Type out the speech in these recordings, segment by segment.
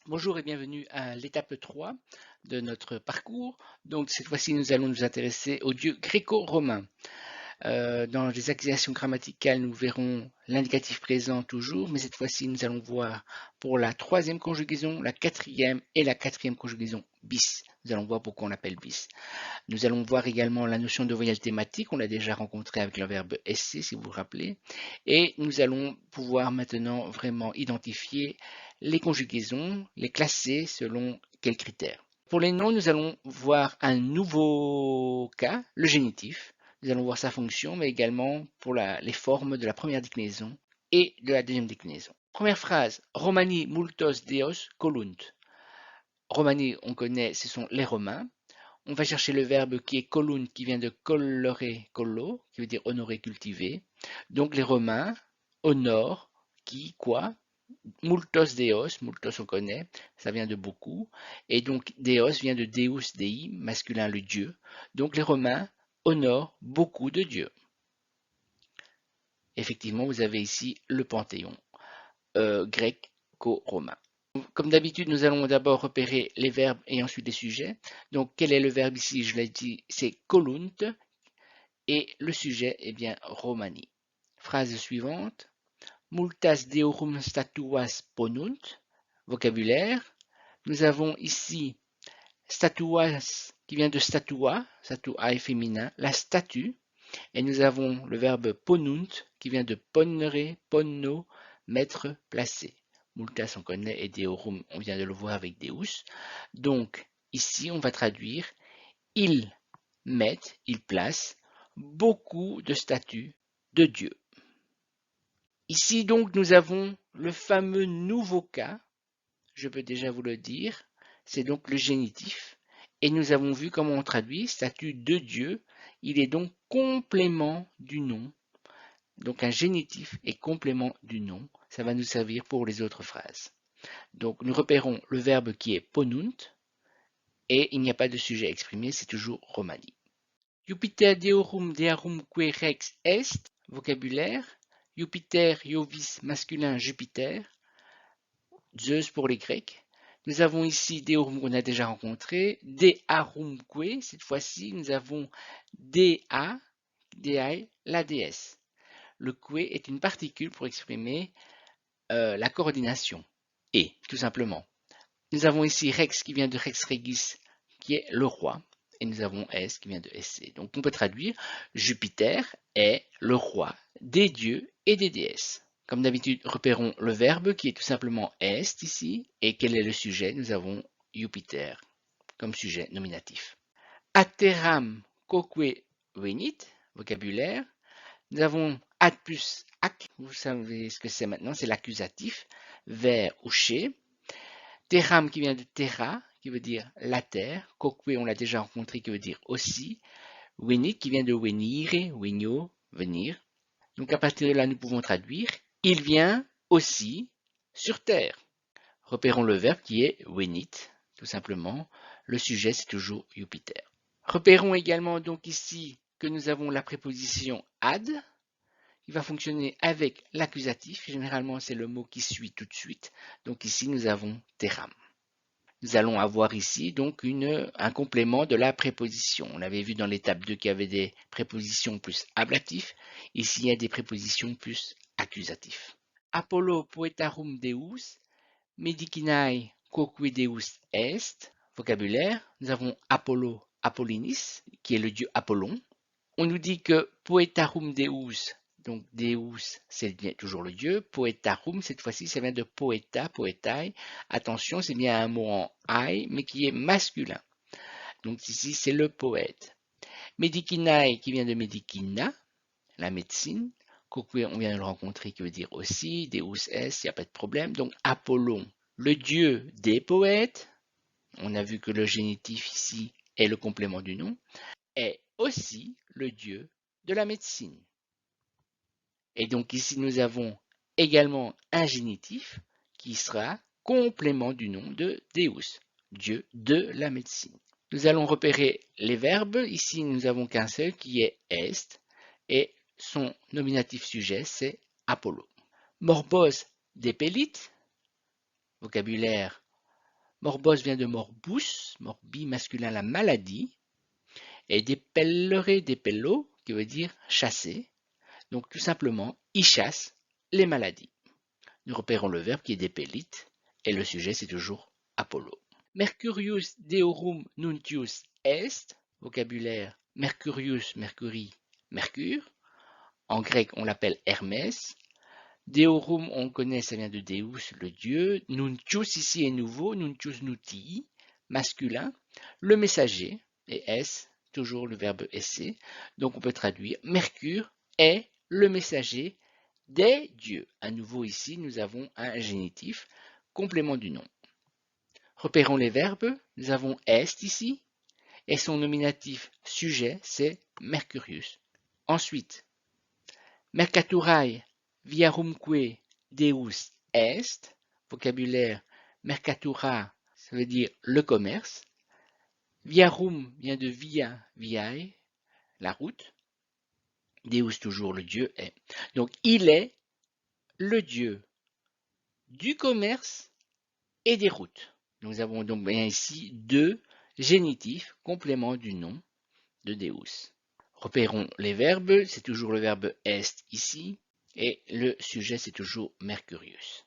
Bonjour et bienvenue à l'étape 3 de notre parcours. Donc cette fois-ci, nous allons nous intéresser aux dieux gréco-romains. Dans les accusations grammaticales, nous verrons l'indicatif présent toujours, mais cette fois-ci, nous allons voir pour la troisième conjugaison, la quatrième et la quatrième conjugaison bis. Nous allons voir pourquoi on l'appelle bis. Nous allons voir également la notion de voyelle thématique, on l'a déjà rencontré avec le verbe essayer, si vous vous rappelez. Et nous allons pouvoir maintenant vraiment identifier les conjugaisons, les classer selon quels critères. Pour les noms, nous allons voir un nouveau cas, le génitif. Nous allons voir sa fonction, mais également pour les formes de la première déclinaison et de la deuxième déclinaison. Première phrase, Romani multos deos colunt. Romani, on connaît, ce sont les Romains. On va chercher le verbe qui est colunt, qui vient de colore, collo, qui veut dire honorer, cultiver. Donc les Romains honorent qui, quoi? Multos deos, multos on connaît, ça vient de beaucoup. Et donc deos vient de deus, dei, masculin le dieu. Donc les Romains honorent beaucoup de dieux. Effectivement, vous avez ici le panthéon grec-romain. Comme d'habitude, nous allons d'abord repérer les verbes et ensuite les sujets. Donc, quel est le verbe ici? Je l'ai dit, c'est colunt. Et le sujet est bien Romani. Phrase suivante. Multas deorum statuas ponunt. Vocabulaire. Nous avons ici statuas qui vient de statua, statua est féminin, la statue. Et nous avons le verbe ponunt qui vient de ponnere, ponno, mettre, placer. Multas on connaît et deorum on vient de le voir avec deus. Donc ici on va traduire ils mettent, ils placent beaucoup de statues de Dieu. Ici donc nous avons le fameux nouveau cas, je peux déjà vous le dire, c'est donc le génitif. Et nous avons vu comment on traduit statue de Dieu, il est donc complément du nom. Donc un génitif est complément du nom, ça va nous servir pour les autres phrases. Donc nous repérons le verbe qui est ponunt, et il n'y a pas de sujet exprimé, c'est toujours Romani. Jupiter deorum dearumque rex est, vocabulaire. Jupiter, Iovis, masculin, Jupiter. Zeus pour les Grecs. Nous avons ici deorum qu'on a déjà rencontré. Dearumque, cette fois-ci, nous avons Dea, Dea, la déesse. Le que est une particule pour exprimer la coordination. Et, tout simplement. Nous avons ici Rex qui vient de Rex Regis, qui est le roi. Et nous avons S qui vient de SC. Donc on peut traduire Jupiter est le roi des dieux et des déesses. Comme d'habitude, repérons le verbe qui est tout simplement est ici. Et quel est le sujet? Nous avons Jupiter comme sujet nominatif. Ateram quoque venit, vocabulaire. Nous avons ad plus ac, vous savez ce que c'est maintenant, c'est l'accusatif, vers ou chez. Terram qui vient de terra, qui veut dire la terre. Quoque, on l'a déjà rencontré, qui veut dire aussi. Venit qui vient de venire, venio, venir. Donc à partir de là, nous pouvons traduire il vient aussi sur terre. Repérons le verbe qui est venit, tout simplement. Le sujet, c'est toujours Jupiter. Repérons également donc ici que nous avons la préposition ad, qui va fonctionner avec l'accusatif. Généralement, c'est le mot qui suit tout de suite. Donc ici, nous avons terram. Nous allons avoir ici donc un complément de la préposition. On avait vu dans l'étape 2 qu'il y avait des prépositions plus ablatifs. Ici, il y a des prépositions plus accusatifs. Apollo poetarum deus, medicinae quoque deus est. Vocabulaire, nous avons Apollo, Apollinis, qui est le dieu Apollon. On nous dit que poetarum deus, donc Deus, c'est bien toujours le dieu. Poetarum, cette fois-ci, ça vient de poeta, poetai. Attention, c'est bien un mot en ai, mais qui est masculin. Donc ici, c'est le poète. Medicinae, qui vient de medicina, la médecine. Quoque, on vient de le rencontrer, qui veut dire aussi. Deus est, il n'y a pas de problème. Donc Apollon, le dieu des poètes. On a vu que le génitif ici est le complément du nom. Est aussi le dieu de la médecine. Et donc ici, nous avons également un génitif qui sera complément du nom de Deus, Dieu de la médecine. Nous allons repérer les verbes. Ici, nous n'avons qu'un seul qui est est et son nominatif sujet, c'est Apollo. Morbos dépélite, vocabulaire. Morbos vient de morbus, morbi masculin la maladie, et depellere, depello, qui veut dire chasser. Donc tout simplement, il chasse les maladies. Nous repérons le verbe qui est depellite, et le sujet c'est toujours Apollo. Mercurius deorum nuntius est, vocabulaire Mercurius, Mercury, Mercure. En grec, on l'appelle Hermès. Deorum, on connaît, ça vient de Deus, le dieu. Nuntius, ici est nouveau, Nuntius nutii, masculin. Le messager, et S, toujours le verbe essayer. Donc on peut traduire Mercure est le messager des dieux. À nouveau ici, nous avons un génitif, complément du nom. Repérons les verbes. Nous avons est ici, et son nominatif sujet, c'est Mercurius. Ensuite, Mercaturae viarumque Deus est, vocabulaire Mercatura, ça veut dire le commerce. Viarum vient de via, viae, la route. Deus toujours le Dieu est. Donc il est le Dieu du commerce et des routes. Nous avons donc bien ici deux génitifs compléments du nom de Deus. Repérons les verbes, c'est toujours le verbe est ici, et le sujet c'est toujours Mercurius.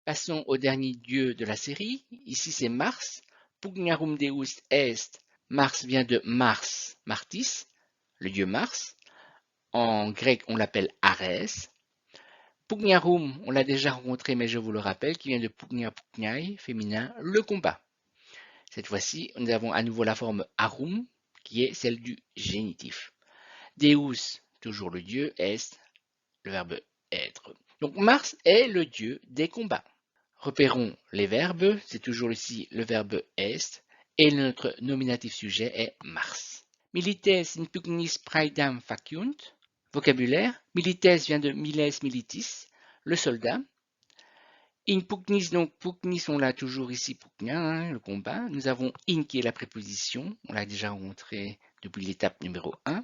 Passons au dernier dieu de la série, ici c'est Mars, Pugnarum Deus est, Mars vient de Mars, Martis, le dieu Mars, en grec on l'appelle Arès. Pugnarum, on l'a déjà rencontré mais je vous le rappelle, qui vient de Pugnia Pugniae, féminin, le combat. Cette fois-ci, nous avons à nouveau la forme arum, qui est celle du génitif. Deus, toujours le dieu, est, le verbe être. Donc Mars est le dieu des combats. Repérons les verbes, c'est toujours ici le verbe est, et notre nominatif sujet est Mars. Milites in pugnis praedam faciunt. Vocabulaire, milites vient de miles militis, le soldat. In pugnis, donc pugnis, on l'a toujours ici, pugnia, hein, le combat. Nous avons in qui est la préposition, on l'a déjà rencontré depuis l'étape numéro 1.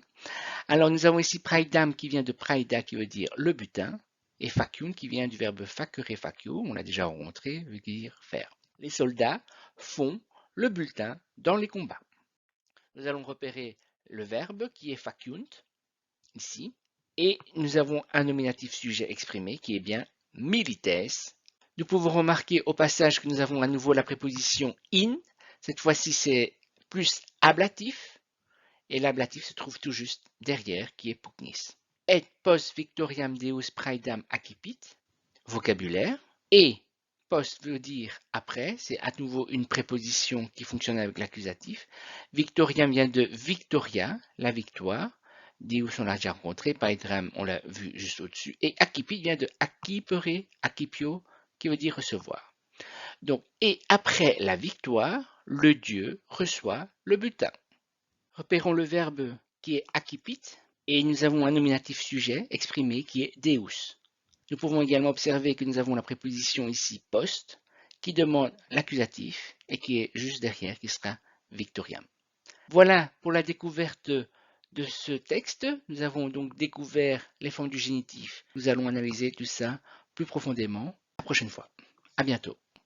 Alors nous avons ici praedam qui vient de praeda qui veut dire le butin, et facium qui vient du verbe facere facio, on l'a déjà rencontré, veut dire faire. Les soldats font le bulletin dans les combats. Nous allons repérer le verbe qui est faciunt, ici, et nous avons un nominatif sujet exprimé qui est bien milites. Nous pouvons remarquer au passage que nous avons à nouveau la préposition in. Cette fois-ci, c'est plus ablatif. Et l'ablatif se trouve tout juste derrière, qui est pugnis. Et post victoriam deus praedam accipit. Vocabulaire. Et post veut dire après. C'est à nouveau une préposition qui fonctionne avec l'accusatif. Victoriam vient de victoria, la victoire. Deus, on l'a déjà rencontré. Praedam, on l'a vu juste au-dessus. Et accipit vient de accipere, accipio, qui veut dire recevoir. Donc, et après la victoire, le dieu reçoit le butin. Repérons le verbe qui est accipit et nous avons un nominatif sujet exprimé qui est Deus. Nous pouvons également observer que nous avons la préposition ici post qui demande l'accusatif et qui est juste derrière qui sera victoriam. Voilà pour la découverte de ce texte. Nous avons donc découvert les formes du génitif. Nous allons analyser tout ça plus profondément la prochaine fois. À bientôt.